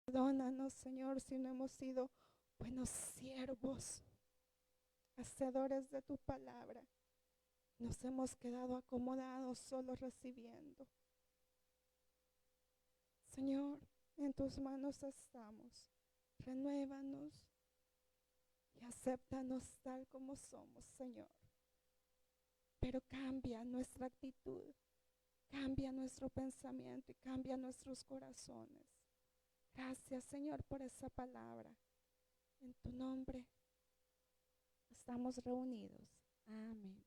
Perdónanos, Señor, si no hemos sido buenos siervos, hacedores de tu palabra. Nos hemos quedado acomodados solo recibiendo. Señor, en tus manos estamos. Renuévanos y acéptanos tal como somos, Señor. Pero cambia nuestra actitud, cambia nuestro pensamiento y cambia nuestros corazones. Gracias, Señor, por esa palabra. En tu nombre estamos reunidos. Amén.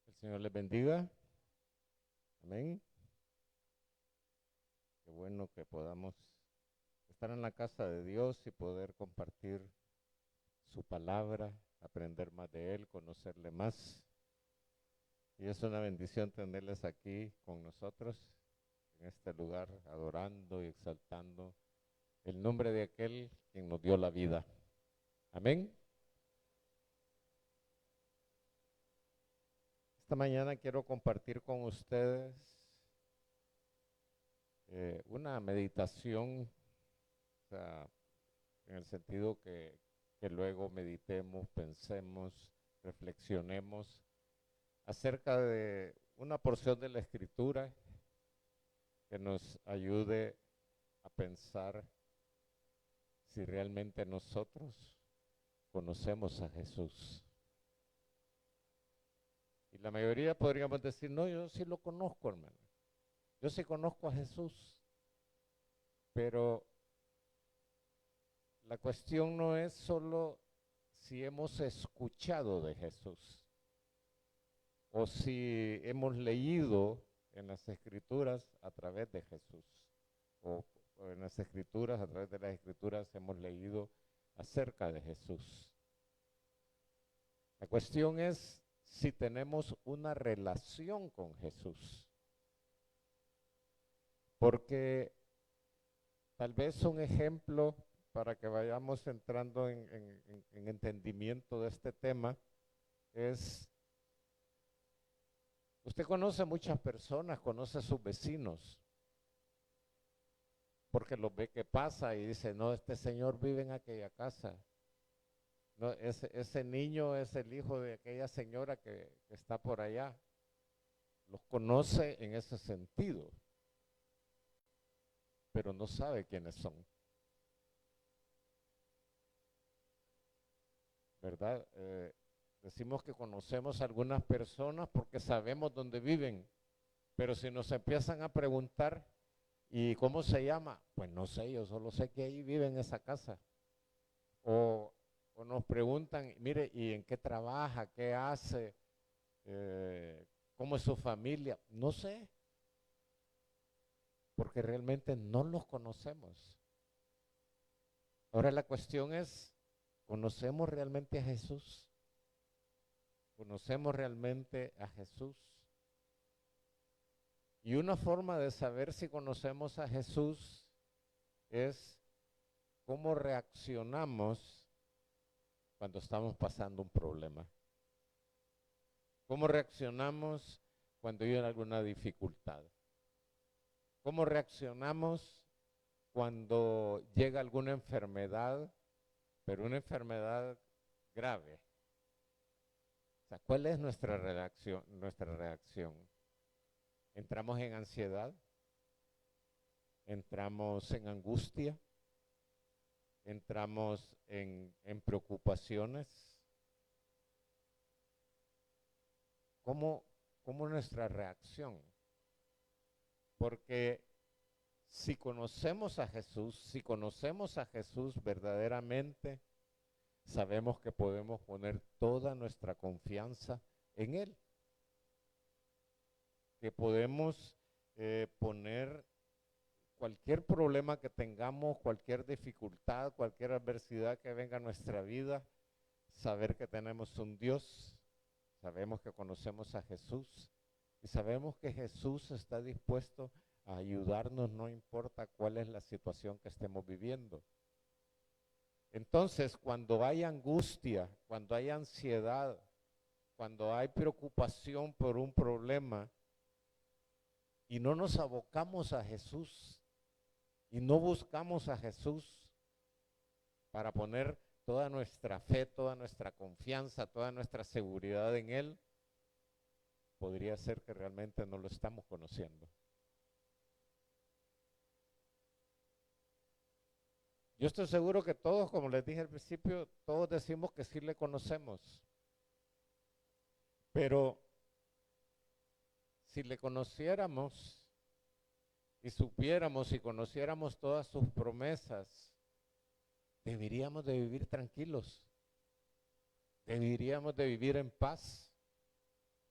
El Señor les bendiga. Amén. Qué bueno que podamos estar en la casa de Dios y poder compartir su palabra, aprender más de Él, conocerle más. Y es una bendición tenerles aquí con nosotros, en este lugar, adorando y exaltando el nombre de aquel quien nos dio la vida. Amén. Esta mañana quiero compartir con ustedes una meditación, o sea, en el sentido que luego meditemos, pensemos, reflexionemos acerca de una porción de la Escritura que nos ayude a pensar si realmente nosotros conocemos a Jesús. Y la mayoría podríamos decir, no, yo sí lo conozco, hermano. Yo sí conozco a Jesús. Pero la cuestión no es solo si hemos escuchado de Jesús o si hemos leído en las Escrituras a través de Jesús, o en las Escrituras, a través de las Escrituras hemos leído acerca de Jesús. La cuestión es si tenemos una relación con Jesús, porque tal vez un ejemplo para que vayamos entrando en entendimiento de este tema es, usted conoce muchas personas, conoce a sus vecinos, porque los ve que pasa y dice, no, este señor vive en aquella casa. No, ese niño es el hijo de aquella señora que está por allá. Los conoce en ese sentido, pero no sabe quiénes son. ¿Verdad? Decimos que conocemos a algunas personas porque sabemos dónde viven, pero si nos empiezan a preguntar, ¿y cómo se llama? Pues no sé, yo solo sé que ahí vive en esa casa. O nos preguntan, mire, ¿y en qué trabaja? ¿Qué hace? ¿Cómo es su familia? No sé, porque realmente no los conocemos. Ahora la cuestión es, ¿conocemos realmente a Jesús? ¿Conocemos realmente a Jesús? Y una forma de saber si conocemos a Jesús es cómo reaccionamos cuando estamos pasando un problema. ¿Cómo reaccionamos cuando hay alguna dificultad? ¿Cómo reaccionamos cuando llega alguna enfermedad, pero una enfermedad grave? O sea, ¿cuál es nuestra reacción? ¿Entramos en ansiedad? ¿Entramos en angustia? ¿Entramos en preocupaciones? ¿Cómo nuestra reacción? Porque si conocemos a Jesús verdaderamente, sabemos que podemos poner toda nuestra confianza en Él. Que podemos poner cualquier problema que tengamos, cualquier dificultad, cualquier adversidad que venga a nuestra vida, saber que tenemos un Dios, sabemos que conocemos a Jesús y sabemos que Jesús está dispuesto a ayudarnos, no importa cuál es la situación que estemos viviendo. Entonces, cuando hay angustia, cuando hay ansiedad, cuando hay preocupación por un problema y no nos abocamos a Jesús y no buscamos a Jesús para poner toda nuestra fe, toda nuestra confianza, toda nuestra seguridad en Él, podría ser que realmente no lo estamos conociendo. Yo estoy seguro que todos, como les dije al principio, todos decimos que sí le conocemos. Pero si le conociéramos y supiéramos y conociéramos todas sus promesas, deberíamos de vivir tranquilos. Deberíamos de vivir en paz.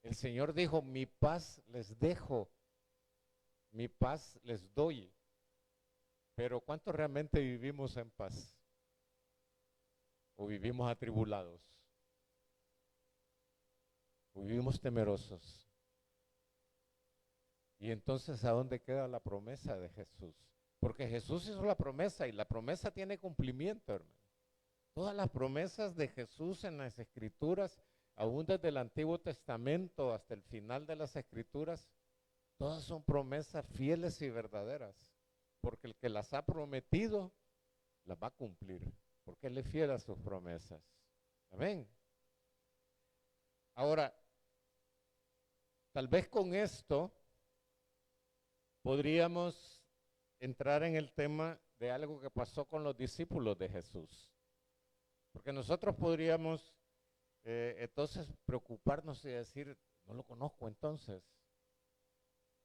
El Señor dijo, mi paz les dejo, mi paz les doy. Pero ¿cuántos realmente vivimos en paz? ¿O vivimos atribulados? ¿O vivimos temerosos? Y entonces, ¿a dónde queda la promesa de Jesús? Porque Jesús hizo la promesa y la promesa tiene cumplimiento, hermano. Todas las promesas de Jesús en las Escrituras, aún desde el Antiguo Testamento hasta el final de las Escrituras, todas son promesas fieles y verdaderas. Porque el que las ha prometido, las va a cumplir. Porque Él es fiel a sus promesas. Amén. Ahora, tal vez con esto podríamos entrar en el tema de algo que pasó con los discípulos de Jesús. Porque nosotros podríamos entonces preocuparnos y decir, no lo conozco entonces.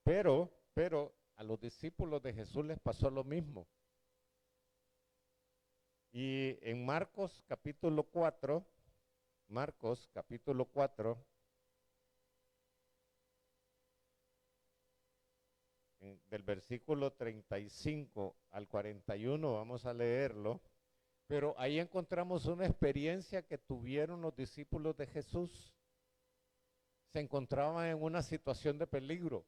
Pero a los discípulos de Jesús les pasó lo mismo. Y en Marcos capítulo 4, del versículo 35 al 41, vamos a leerlo, pero ahí encontramos una experiencia que tuvieron los discípulos de Jesús. Se encontraban en una situación de peligro.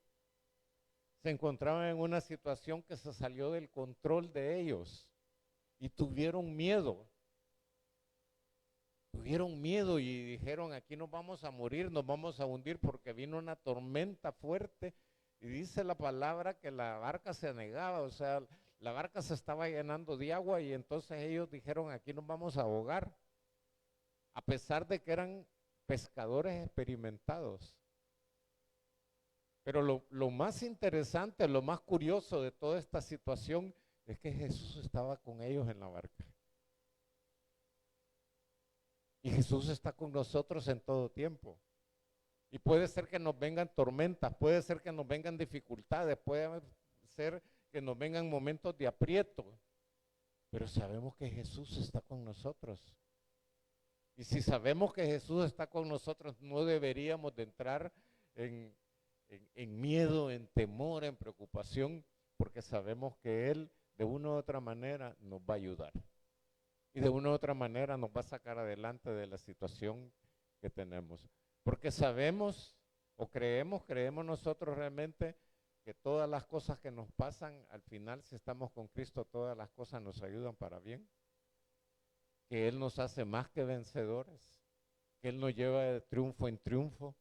Se encontraban en una situación que se salió del control de ellos y tuvieron miedo. Tuvieron miedo y dijeron, aquí nos vamos a morir, nos vamos a hundir porque vino una tormenta fuerte y dice la palabra que la barca se anegaba, o sea, la barca se estaba llenando de agua y entonces ellos dijeron, aquí nos vamos a ahogar, a pesar de que eran pescadores experimentados. Pero lo más interesante, lo más curioso de toda esta situación es que Jesús estaba con ellos en la barca. Y Jesús está con nosotros en todo tiempo. Y puede ser que nos vengan tormentas, puede ser que nos vengan dificultades, puede ser que nos vengan momentos de aprieto. Pero sabemos que Jesús está con nosotros. Y si sabemos que Jesús está con nosotros, no deberíamos de entrar en miedo, en temor, en preocupación, porque sabemos que Él de una u otra manera nos va a ayudar. Y de una u otra manera nos va a sacar adelante de la situación que tenemos. Porque sabemos o creemos nosotros realmente que todas las cosas que nos pasan, al final si estamos con Cristo, todas las cosas nos ayudan para bien. Que Él nos hace más que vencedores, que Él nos lleva de triunfo en triunfo.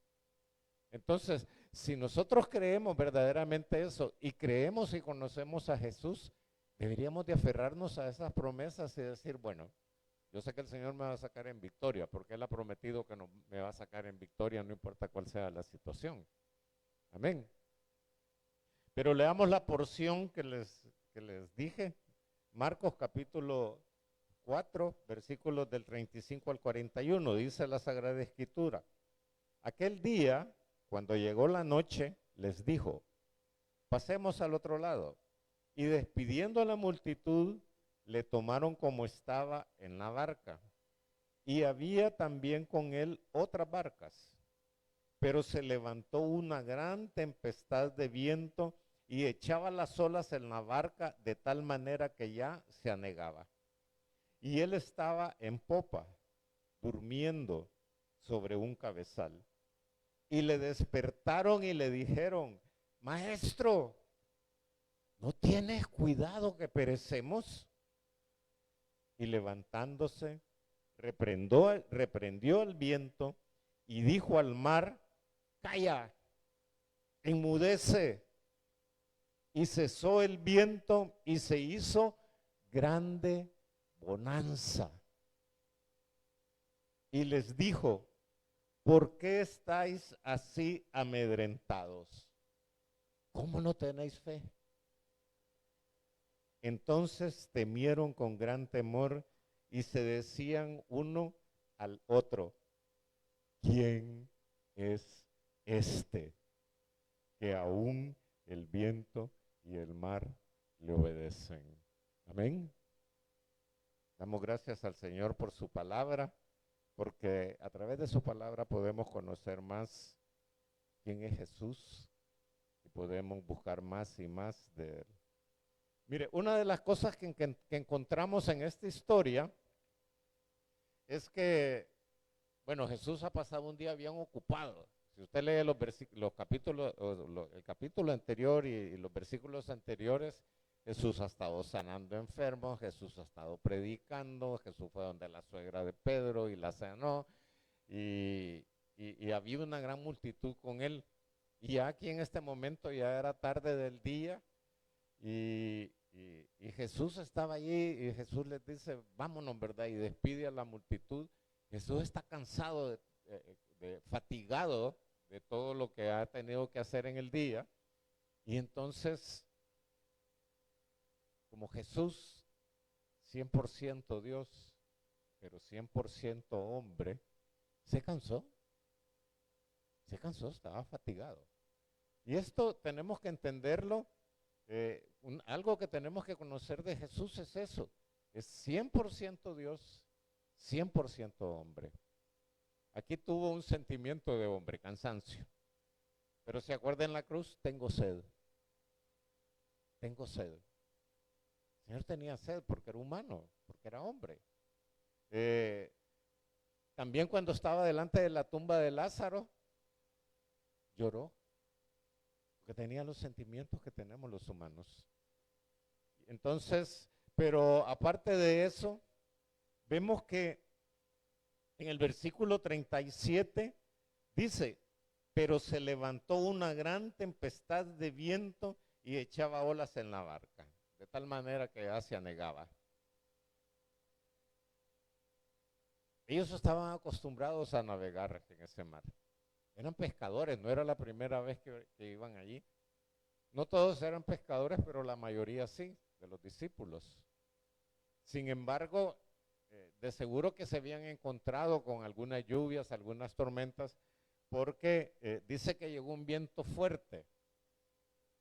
Entonces, si nosotros creemos verdaderamente eso y creemos y conocemos a Jesús, deberíamos de aferrarnos a esas promesas y decir, bueno, yo sé que el Señor me va a sacar en victoria, porque Él ha prometido que me va a sacar en victoria, no importa cuál sea la situación. Amén. Pero leamos la porción que les dije, Marcos capítulo 4, versículos del 35 al 41, dice la Sagrada Escritura. Aquel día, cuando llegó la noche, les dijo, pasemos al otro lado. Y despidiendo a la multitud, le tomaron como estaba en la barca. Y había también con él otras barcas. Pero se levantó una gran tempestad de viento y echaba las olas en la barca de tal manera que ya se anegaba. Y él estaba en popa, durmiendo sobre un cabezal. Y le despertaron y le dijeron, Maestro, ¿no tienes cuidado que perecemos? Y levantándose, reprendió al viento y dijo al mar, calla, enmudece. Y cesó el viento y se hizo grande bonanza. Y les dijo, ¿por qué estáis así amedrentados? ¿Cómo no tenéis fe? Entonces temieron con gran temor y se decían uno al otro, ¿quién es este que aún el viento y el mar le obedecen? Amén. Damos gracias al Señor por su palabra, porque a través de su palabra podemos conocer más quién es Jesús y podemos buscar más y más de Él. Mire, una de las cosas que encontramos en esta historia es que, bueno, Jesús ha pasado un día bien ocupado. Si usted lee los capítulos, el capítulo anterior y los versículos anteriores, Jesús ha estado sanando enfermos, Jesús ha estado predicando, Jesús fue donde la suegra de Pedro y la sanó, y había una gran multitud con él. Y aquí en este momento ya era tarde del día, y Jesús estaba allí, y Jesús les dice, vámonos, ¿verdad? Y despide a la multitud. Jesús está cansado, fatigado de todo lo que ha tenido que hacer en el día, y entonces, como Jesús, 100% Dios, pero 100% hombre, se cansó, estaba fatigado. Y esto tenemos que entenderlo, algo que tenemos que conocer de Jesús es eso, es 100% Dios, 100% hombre. Aquí tuvo un sentimiento de hombre, cansancio, pero se acuerda en la cruz, tengo sed. El Señor tenía sed porque era humano, porque era hombre. También cuando estaba delante de la tumba de Lázaro, lloró, porque tenía los sentimientos que tenemos los humanos. Entonces, pero aparte de eso, vemos que en el versículo 37 dice, pero se levantó una gran tempestad de viento y echaba olas en la barca, de tal manera que ya se anegaba. Ellos estaban acostumbrados a navegar en ese mar. Eran pescadores, no era la primera vez que iban allí. No todos eran pescadores, pero la mayoría sí, de los discípulos. Sin embargo, de seguro que se habían encontrado con algunas lluvias, algunas tormentas, porque dice que llegó un viento fuerte.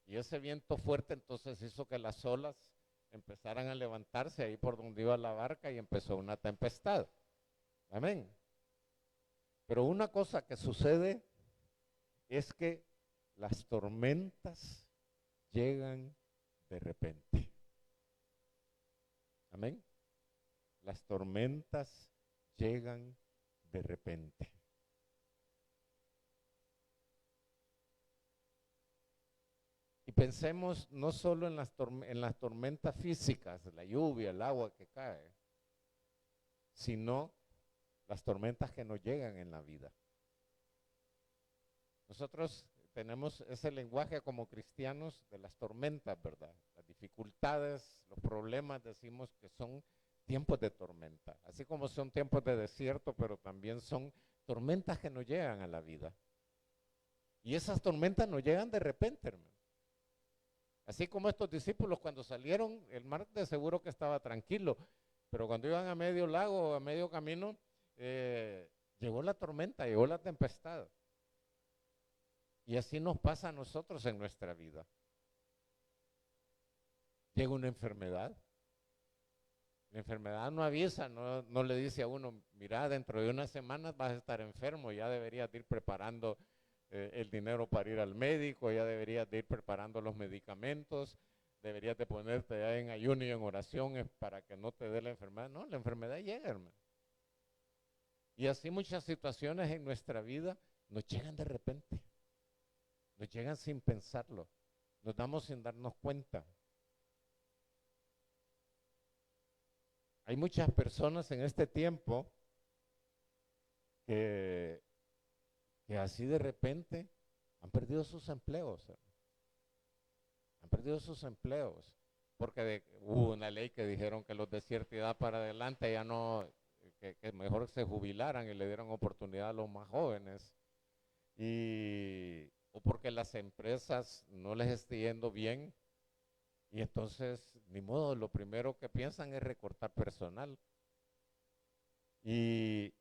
Y ese viento fuerte entonces hizo que las olas empezaran a levantarse ahí por donde iba la barca y empezó una tempestad. Amén. Pero una cosa que sucede es que las tormentas llegan de repente. Amén. Las tormentas llegan de repente. Y pensemos no solo en las tormentas físicas, la lluvia, el agua que cae, sino las tormentas que nos llegan en la vida. Nosotros tenemos ese lenguaje como cristianos de las tormentas, ¿verdad? Las dificultades, los problemas, decimos que son tiempos de tormenta, así como son tiempos de desierto, pero también son tormentas que nos llegan a la vida. Y esas tormentas nos llegan de repente, hermano. Así como estos discípulos cuando salieron, el mar de seguro que estaba tranquilo, pero cuando iban a medio lago, a medio camino, llegó la tormenta, llegó la tempestad. Y así nos pasa a nosotros en nuestra vida. Llega una enfermedad. La enfermedad no avisa, no le dice a uno, mira, dentro de unas semanas vas a estar enfermo, ya deberías de ir preparando el dinero para ir al médico, ya deberías de ir preparando los medicamentos, deberías de ponerte ya en ayuno y en oración para que no te dé la enfermedad. No, la enfermedad llega, hermano. Y así muchas situaciones en nuestra vida nos llegan de repente, nos llegan sin pensarlo, nos damos sin darnos cuenta. Hay muchas personas en este tiempo que que así de repente han perdido sus empleos. Han perdido sus empleos. Porque hubo una ley que dijeron que los de cierta edad para adelante ya no, que mejor se jubilaran y le dieran oportunidad a los más jóvenes. O porque las empresas no les esté yendo bien. Y entonces, ni modo, lo primero que piensan es recortar personal. Y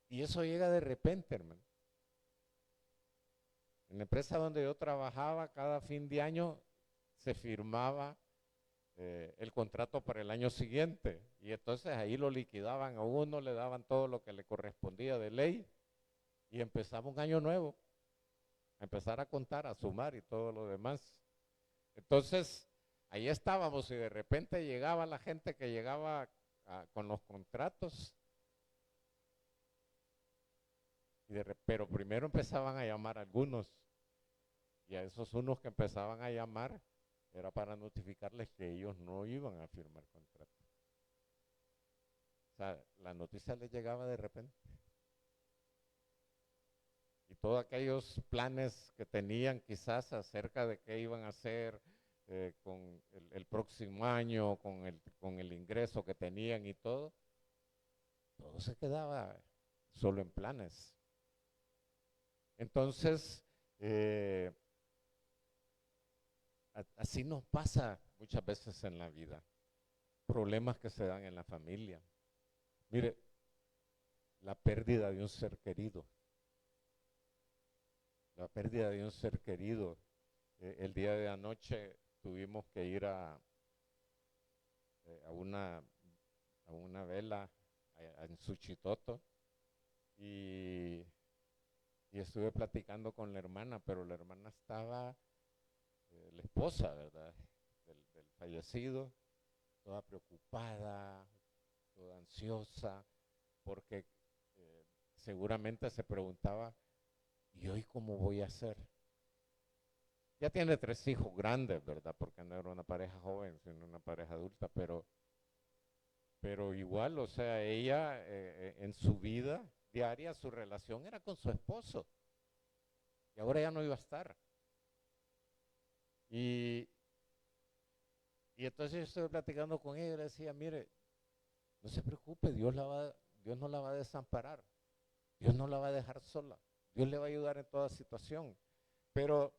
eso llega de repente, hermano. En la empresa donde yo trabajaba, cada fin de año se firmaba el contrato para el año siguiente. Y entonces ahí lo liquidaban a uno, le daban todo lo que le correspondía de ley. Y empezaba un año nuevo. A empezar a contar, a sumar y todo lo demás. Entonces, ahí estábamos y de repente llegaba la gente que llegaba con los contratos. Pero primero empezaban a llamar a algunos. Y a esos unos que empezaban a llamar era para notificarles que ellos no iban a firmar contrato. O sea, la noticia les llegaba de repente. Y todos aquellos planes que tenían quizás acerca de qué iban a hacer con el próximo año, con el ingreso que tenían y todo se quedaba solo en planes. Entonces, así nos pasa muchas veces en la vida. Problemas que se dan en la familia. Mire, la pérdida de un ser querido. La pérdida de un ser querido. El día de anoche tuvimos que ir a una vela en Suchitoto y estuve platicando con la hermana, pero la hermana estaba, la esposa, ¿verdad?, del fallecido, toda preocupada, toda ansiosa, porque seguramente se preguntaba, ¿y hoy cómo voy a hacer? Ya tiene 3 hijos grandes, ¿verdad? Porque no era una pareja joven, sino una pareja adulta, pero igual, o sea, ella en su vida diaria, su relación era con su esposo. Y ahora ya no iba a estar. Y entonces yo estuve platicando con ella y le decía, mire, no se preocupe, Dios no la va a desamparar. Dios no la va a dejar sola. Dios le va a ayudar en toda situación. Pero,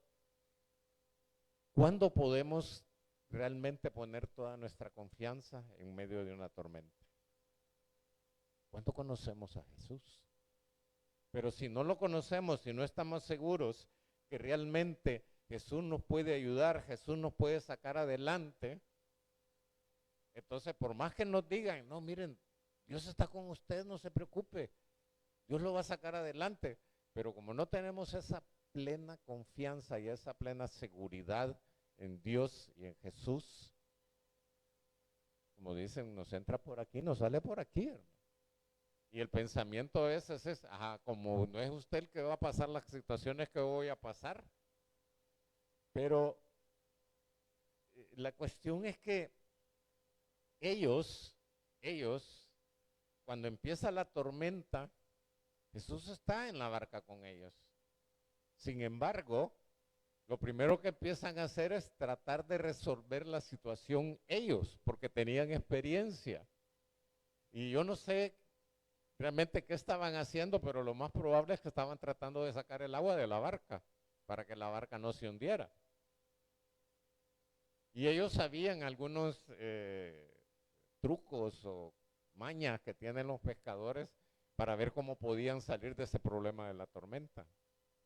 ¿cuándo podemos realmente poner toda nuestra confianza en medio de una tormenta? ¿Cuándo conocemos a Jesús? Pero si no lo conocemos, si no estamos seguros que realmente Jesús nos puede ayudar, Jesús nos puede sacar adelante, entonces por más que nos digan, no, miren, Dios está con usted, no se preocupe, Dios lo va a sacar adelante. Pero como no tenemos esa plena confianza y esa plena seguridad en Dios y en Jesús, como dicen, nos entra por aquí, nos sale por aquí, hermano. Y el pensamiento es como no es usted el que va a pasar las situaciones que voy a pasar. Pero la cuestión es que ellos, cuando empieza la tormenta, Jesús está en la barca con ellos. Sin embargo, lo primero que empiezan a hacer es tratar de resolver la situación ellos, porque tenían experiencia. Y yo no sé realmente qué estaban haciendo, pero lo más probable es que estaban tratando de sacar el agua de la barca para que la barca no se hundiera. Y ellos sabían algunos trucos o mañas que tienen los pescadores para ver cómo podían salir de ese problema de la tormenta.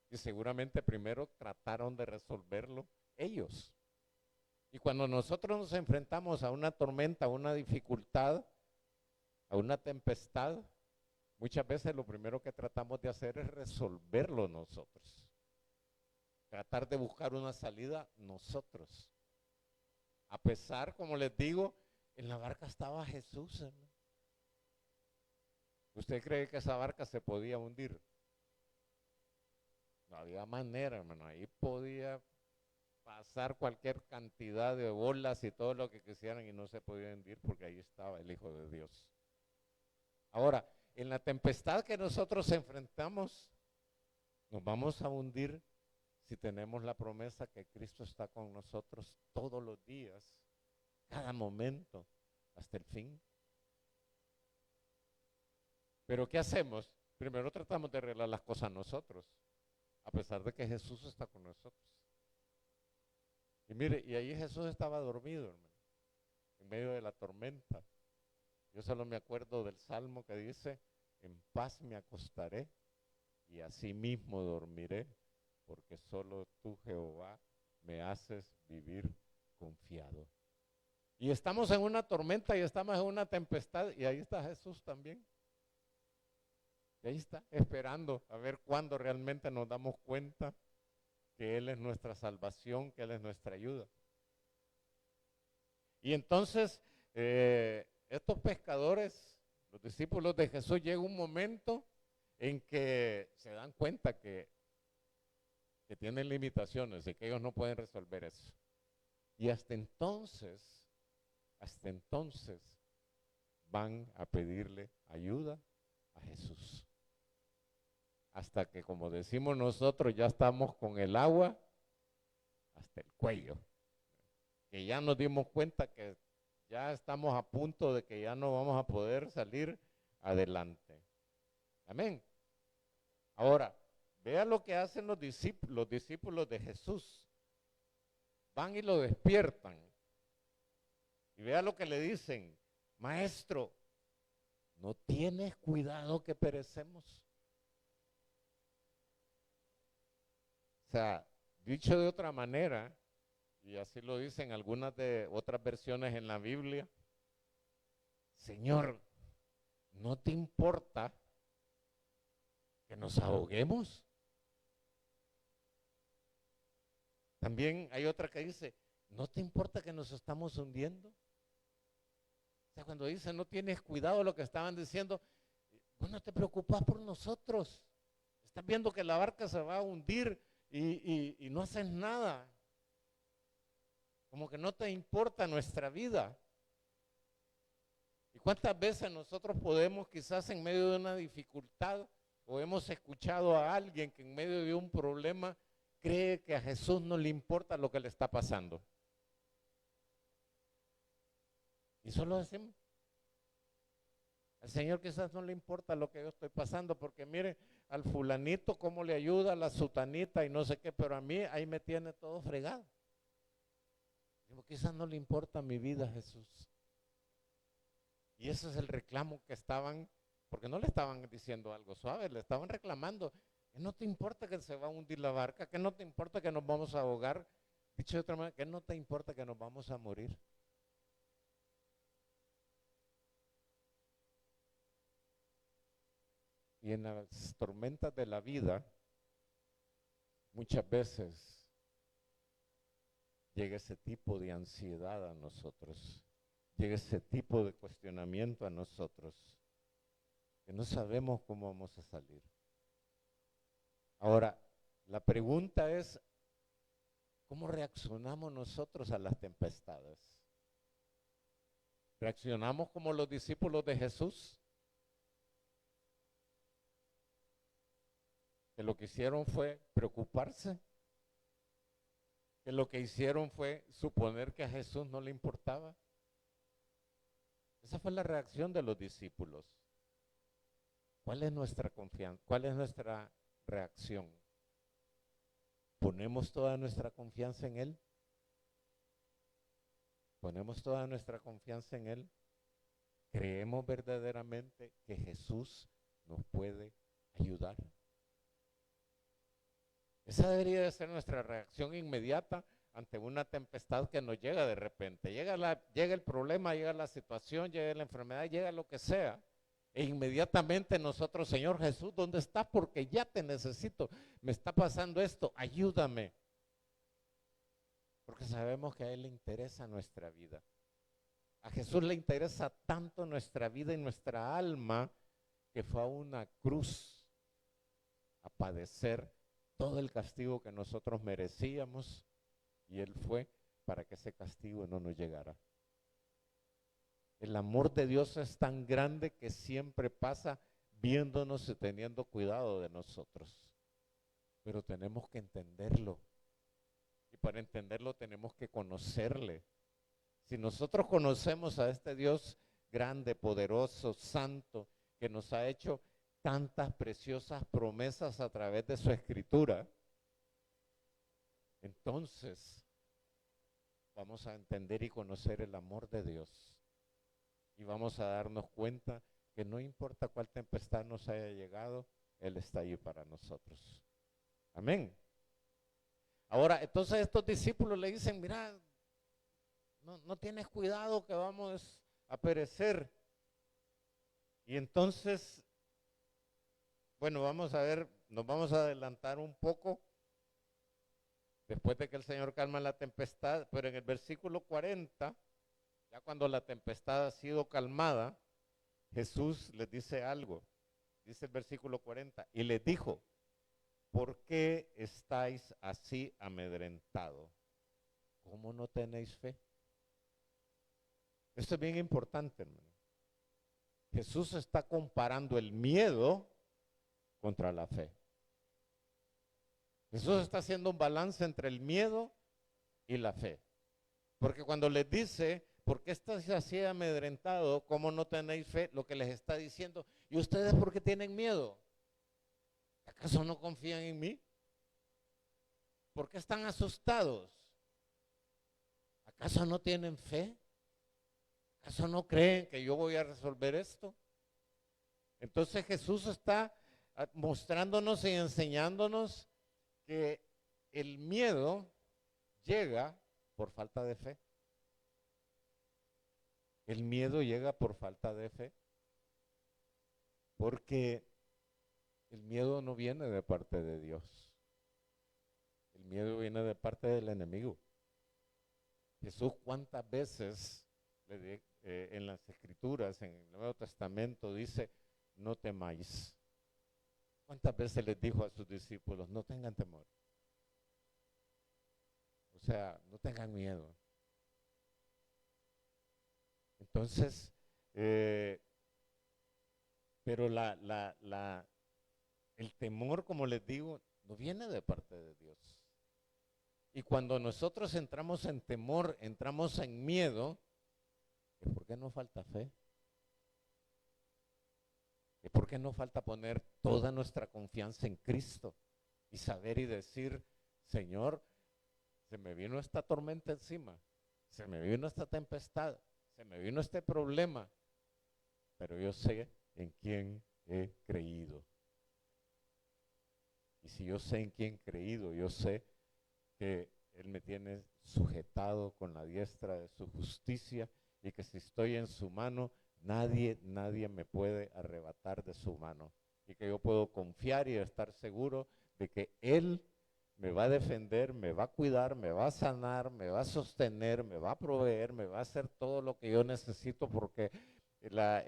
Y seguramente primero trataron de resolverlo ellos. Y cuando nosotros nos enfrentamos a una tormenta, a una dificultad, a una tempestad, muchas veces lo primero que tratamos de hacer es resolverlo nosotros. Tratar de buscar una salida nosotros. A pesar, como les digo, en la barca estaba Jesús, hermano. ¿Usted cree que esa barca se podía hundir? No había manera, hermano. Ahí podía pasar cualquier cantidad de bolas y todo lo que quisieran y no se podía hundir porque ahí estaba el Hijo de Dios. Ahora, en la tempestad que nosotros enfrentamos, Nos vamos a hundir si tenemos la promesa que Cristo está con nosotros todos los días, cada momento, hasta el fin. Pero ¿qué hacemos? Primero tratamos de arreglar las cosas nosotros, a pesar de que Jesús está con nosotros. Y mire, y ahí Jesús estaba dormido, hermano, en medio de la tormenta. Yo solo me acuerdo del salmo que dice, en paz me acostaré y así mismo dormiré, porque solo tú, Jehová, me haces vivir confiado. Y estamos en una tormenta y estamos en una tempestad y ahí está Jesús también. Y ahí está, esperando a ver cuándo realmente nos damos cuenta que Él es nuestra salvación, que Él es nuestra ayuda. Y entonces, estos pescadores, los discípulos de Jesús, llega un momento en que se dan cuenta que tienen limitaciones y que ellos no pueden resolver eso. Y hasta entonces van a pedirle ayuda a Jesús. Hasta que, como decimos nosotros, ya estamos con el agua hasta el cuello. Que ya nos dimos cuenta que ya estamos a punto de que ya no vamos a poder salir adelante. Amén. Ahora, vea lo que hacen los discípulos de Jesús. Van y lo despiertan. Y vea lo que le dicen. Maestro, ¿no tienes cuidado que perecemos? O sea, dicho de otra manera, y así lo dicen algunas de otras versiones en la Biblia, Señor, ¿no te importa que nos ahoguemos? También hay otra que dice, ¿no te importa que nos estamos hundiendo? O sea, cuando dice, no tienes cuidado, lo que estaban diciendo, vos no te preocupas por nosotros. Estás viendo que la barca se va a hundir y no haces nada. Como que no te importa nuestra vida. ¿Y cuántas veces nosotros podemos, quizás en medio de una dificultad, o hemos escuchado a alguien que en medio de un problema cree que a Jesús no le importa lo que le está pasando? Y solo decimos, al Señor quizás no le importa lo que yo estoy pasando, porque mire, al fulanito cómo le ayuda, a la sutanita y no sé qué, pero a mí ahí me tiene todo fregado. Digo, quizás no le importa mi vida a Jesús. Y ese es el reclamo que estaban, porque no le estaban diciendo algo suave, le estaban reclamando, que no te importa que se va a hundir la barca, que no te importa que nos vamos a ahogar, dicho de otra manera, que no te importa que nos vamos a morir. Y en las tormentas de la vida, muchas veces llega ese tipo de ansiedad a nosotros, llega ese tipo de cuestionamiento a nosotros, que no sabemos cómo vamos a salir. Ahora, la pregunta es, ¿cómo reaccionamos nosotros a las tempestades? ¿Reaccionamos como los discípulos de Jesús? Que lo que hicieron fue preocuparse, que lo que hicieron fue suponer que a Jesús no le importaba. Esa fue la reacción de los discípulos. ¿Cuál es nuestra confianza? ¿Cuál es nuestra reacción? ¿Ponemos toda nuestra confianza en Él? ¿Ponemos toda nuestra confianza en Él? ¿Creemos verdaderamente que Jesús nos puede ayudar? Esa debería de ser nuestra reacción inmediata ante una tempestad que nos llega de repente. Llega el problema, llega la situación, llega la enfermedad, llega lo que sea. E inmediatamente nosotros, Señor Jesús, ¿dónde estás? Porque ya te necesito. Me está pasando esto, ayúdame. Porque sabemos que a Él le interesa nuestra vida. A Jesús le interesa tanto nuestra vida y nuestra alma que fue a una cruz a padecer todo el castigo que nosotros merecíamos, y Él fue para que ese castigo no nos llegara. El amor de Dios es tan grande que siempre pasa viéndonos y teniendo cuidado de nosotros. pero tenemos que entenderlo. Y para entenderlo tenemos que conocerle. Si nosotros conocemos a este Dios grande, poderoso, santo, que nos ha hecho tantas preciosas promesas a través de su escritura, entonces vamos a entender y conocer el amor de Dios. Y vamos a darnos cuenta que no importa cuál tempestad nos haya llegado, Él está ahí para nosotros. Amén. Ahora, entonces estos discípulos le dicen, mira, no tienes cuidado que vamos a perecer. Y entonces, bueno, vamos a ver, nos vamos a adelantar un poco después de que el Señor calma la tempestad, pero en el versículo 40, ya cuando la tempestad ha sido calmada, Jesús les dice algo. Dice el versículo 40, y les dijo, ¿por qué estáis así amedrentados? ¿Cómo no tenéis fe? Esto es bien importante, hermano. Jesús está comparando el miedo contra la fe. Jesús está haciendo un balance entre el miedo y la fe. Porque cuando les dice, ¿por qué estáis así amedrentados? ¿Cómo no tenéis fe? Lo que les está diciendo, ¿y ustedes por qué tienen miedo? ¿Acaso no confían en mí? ¿Por qué están asustados? ¿Acaso no tienen fe? ¿Acaso no creen que yo voy a resolver esto? Entonces Jesús está mostrándonos y enseñándonos que el miedo llega por falta de fe. El miedo llega por falta de fe. Porque el miedo no viene de parte de Dios. El miedo viene de parte del enemigo. Jesús, ¿cuántas veces en las Escrituras, en el Nuevo Testamento, dice, no temáis? ¿Cuántas veces les dijo a sus discípulos, no tengan temor? O sea, no tengan miedo. Entonces, pero el temor, como les digo, no viene de parte de Dios. Y cuando nosotros entramos en temor, entramos en miedo, ¿es porque nos falta fe? ¿Es porque nos falta poner toda nuestra confianza en Cristo? Y saber y decir, Señor, se me vino esta tormenta encima, se me vino esta tempestad, se me vino este problema, pero yo sé en quién he creído. Y si yo sé en quién he creído, yo sé que Él me tiene sujetado con la diestra de su justicia y que si estoy en su mano, nadie me puede arrebatar de su mano. Y que yo puedo confiar y estar seguro de que Él me va a defender, me va a cuidar, me va a sanar, me va a sostener, me va a proveer, me va a hacer todo lo que yo necesito, porque la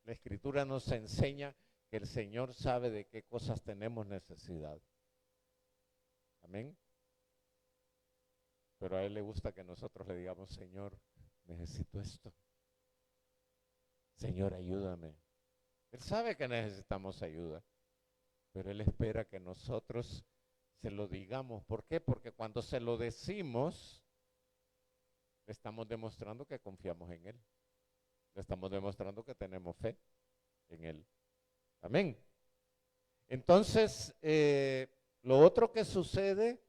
Escritura nos enseña que el Señor sabe de qué cosas tenemos necesidad. Amén. Pero a Él le gusta que nosotros le digamos, Señor, necesito esto. Señor, ayúdame. Él sabe que necesitamos ayuda, pero Él espera que nosotros se lo digamos. ¿Por qué? Porque cuando se lo decimos, le estamos demostrando que confiamos en Él. Le estamos demostrando que tenemos fe en Él. Amén. Entonces, lo otro que sucede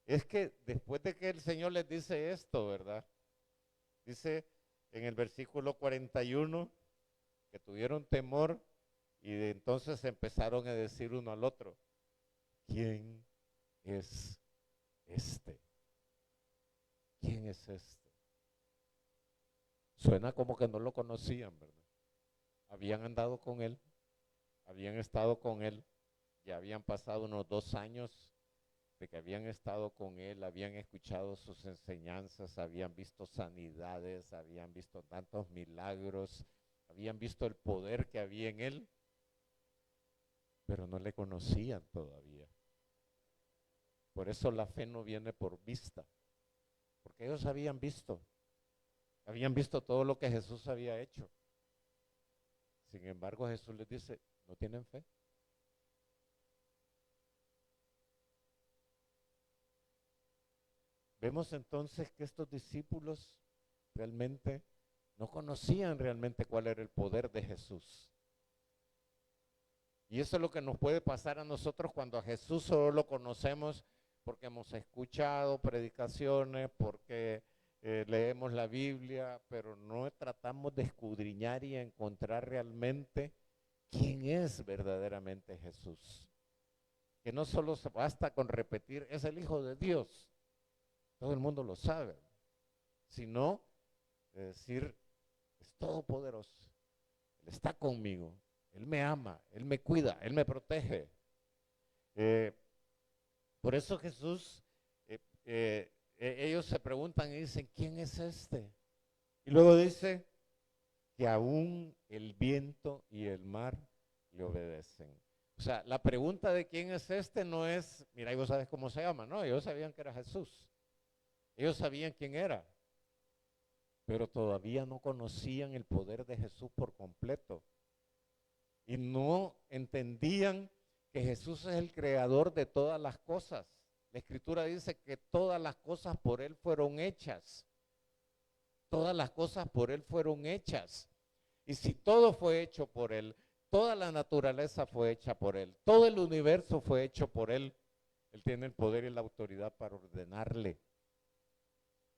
es que después de que el Señor les dice esto, ¿verdad? Dice en el versículo 41 que tuvieron temor y entonces empezaron a decir uno al otro, ¿quién es este? ¿Quién es este? Suena como que no lo conocían, ¿verdad? Habían andado con Él, habían estado con Él, ya habían pasado unos 2 años de que habían estado con Él, habían escuchado sus enseñanzas, habían visto sanidades, habían visto tantos milagros, habían visto el poder que había en Él, pero no le conocían todavía. Por eso la fe no viene por vista, porque ellos habían visto todo lo que Jesús había hecho. Sin embargo, Jesús les dice, ¿no tienen fe? Vemos entonces que estos discípulos realmente no conocían realmente cuál era el poder de Jesús. Y eso es lo que nos puede pasar a nosotros cuando a Jesús solo lo conocemos porque hemos escuchado predicaciones, porque leemos la Biblia, pero no tratamos de escudriñar y encontrar realmente quién es verdaderamente Jesús. Que no solo se basta con repetir, es el Hijo de Dios, todo el mundo lo sabe, sino decir, es todopoderoso, Él está conmigo, Él me ama, Él me cuida, Él me protege. Por eso Jesús, ellos se preguntan y dicen, ¿quién es este? Y luego dice que aún el viento y el mar le obedecen. O sea, la pregunta de quién es este no es, mira, y vos sabes cómo se llama, no, ellos sabían que era Jesús. Ellos sabían quién era, pero todavía no conocían el poder de Jesús por completo. Y no entendían que Jesús es el creador de todas las cosas. La Escritura dice que todas las cosas por Él fueron hechas. Todas las cosas por Él fueron hechas. Y si todo fue hecho por Él, toda la naturaleza fue hecha por Él, todo el universo fue hecho por Él, Él tiene el poder y la autoridad para ordenarle.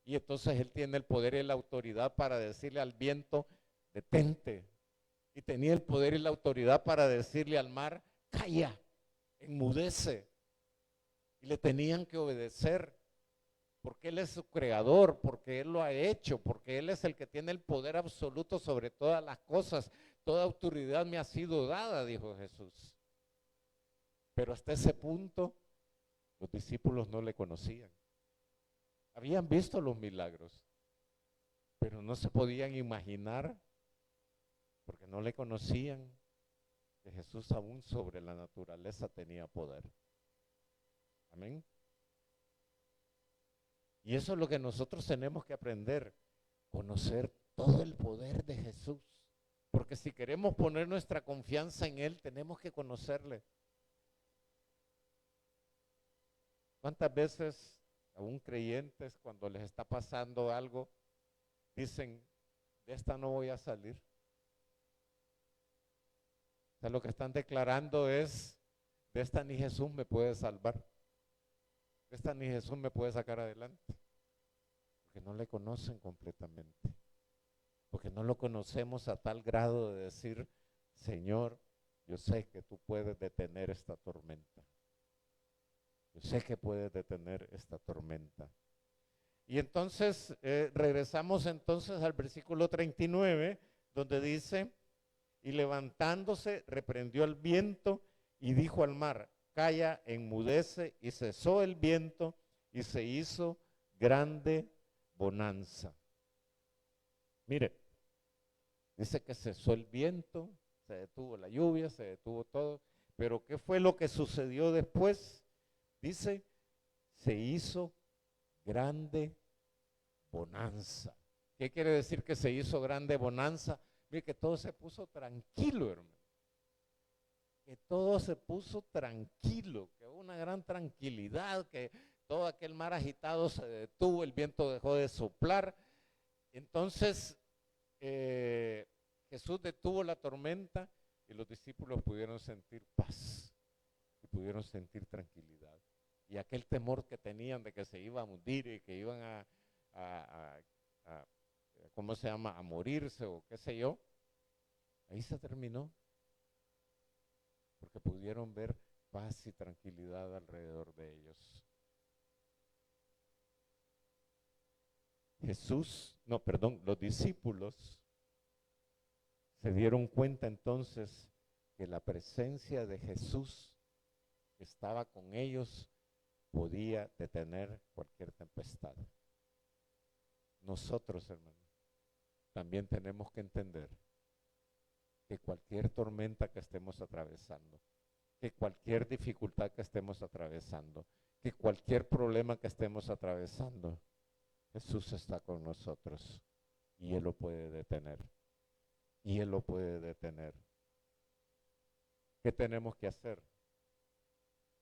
Y entonces Él tiene el poder y la autoridad para decirle al viento, detente. Y tenía el poder y la autoridad para decirle al mar, calla, enmudece. Y le tenían que obedecer, porque Él es su creador, porque Él lo ha hecho, porque Él es el que tiene el poder absoluto sobre todas las cosas. Toda autoridad me ha sido dada, dijo Jesús. Pero hasta ese punto, los discípulos no le conocían. Habían visto los milagros, pero no se podían imaginar, porque no le conocían, que Jesús aún sobre la naturaleza tenía poder. Amén. Y eso es lo que nosotros tenemos que aprender, conocer todo el poder de Jesús. Porque si queremos poner nuestra confianza en Él, tenemos que conocerle. ¿Cuántas veces aún creyentes, cuando les está pasando algo, dicen, de esta no voy a salir? O sea, lo que están declarando es, de esta ni Jesús me puede salvar. De esta ni Jesús me puede sacar adelante. Porque no le conocen completamente. Porque no lo conocemos a tal grado de decir, Señor, yo sé que tú puedes detener esta tormenta. Yo sé que puedes detener esta tormenta. Y entonces regresamos entonces al versículo 39, donde dice, y levantándose reprendió al viento y dijo al mar, calla, enmudece, y cesó el viento y se hizo grande bonanza. Mire, dice que cesó el viento, se detuvo la lluvia, se detuvo todo, pero ¿qué fue lo que sucedió después? Dice, se hizo grande bonanza. ¿Qué quiere decir que se hizo grande bonanza? Mire que todo se puso tranquilo, hermano. Que todo se puso tranquilo, que hubo una gran tranquilidad, que todo aquel mar agitado se detuvo, el viento dejó de soplar. Entonces Jesús detuvo la tormenta y los discípulos pudieron sentir paz y pudieron sentir tranquilidad. Y aquel temor que tenían de que se iba a hundir y que iban a ¿cómo se llama?, a morirse o qué sé yo, ahí se terminó. Porque pudieron ver paz y tranquilidad alrededor de ellos. Los discípulos se dieron cuenta entonces que la presencia de Jesús que estaba con ellos podía detener cualquier tempestad. Nosotros, hermanos, también tenemos que entender que cualquier tormenta que estemos atravesando, que cualquier dificultad que estemos atravesando, que cualquier problema que estemos atravesando, Jesús está con nosotros y Él lo puede detener. Y Él lo puede detener. ¿Qué tenemos que hacer?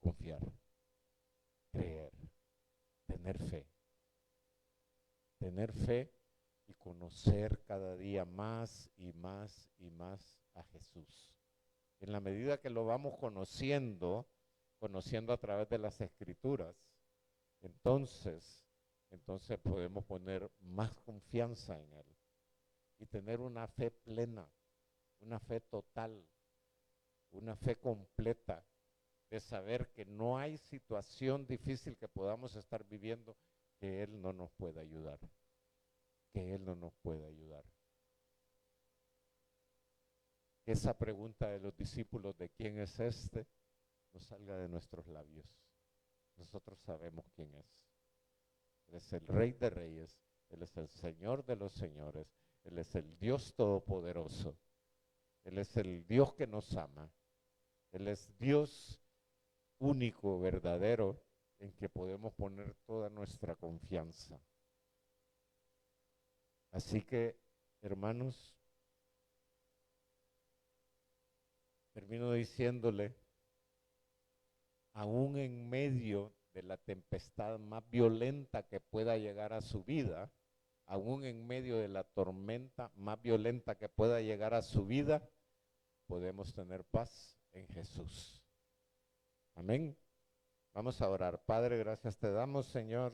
Confiar, creer, tener fe. tener fe y conocer cada día más y más y más a Jesús. En la medida que lo vamos conociendo a través de las Escrituras, entonces podemos poner más confianza en Él y tener una fe plena, una fe total, una fe completa, de saber que no hay situación difícil que podamos estar viviendo que Él no nos pueda ayudar, que Él no nos pueda ayudar. Que esa pregunta de los discípulos de quién es este no salga de nuestros labios. Nosotros sabemos quién es. Él es el Rey de Reyes, Él es el Señor de los señores, Él es el Dios Todopoderoso, Él es el Dios que nos ama, Él es Dios único, verdadero, en que podemos poner toda nuestra confianza. Así que, hermanos, termino diciéndole, aún en medio de la tempestad más violenta que pueda llegar a su vida, aún en medio de la tormenta más violenta que pueda llegar a su vida, podemos tener paz en Jesús. Amén. Vamos a orar. Padre, gracias te damos, Señor.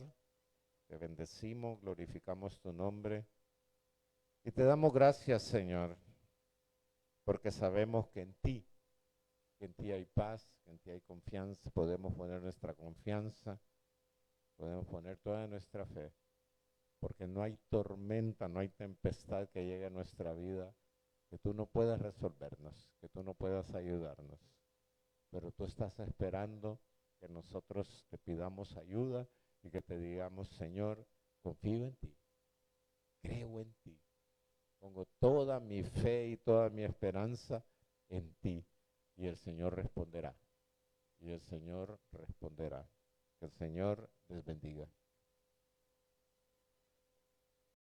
Te bendecimos, glorificamos tu nombre. Y te damos gracias, Señor, porque sabemos que en ti hay paz, que en ti hay confianza. Podemos poner nuestra confianza, podemos poner toda nuestra fe, porque no hay tormenta, no hay tempestad que llegue a nuestra vida que tú no puedas resolvernos, que tú no puedas ayudarnos. Pero tú estás esperando que nosotros te pidamos ayuda y que te digamos, Señor, confío en ti, creo en ti, pongo toda mi fe y toda mi esperanza en ti. Y el Señor responderá. Y el Señor responderá. Que el Señor les bendiga.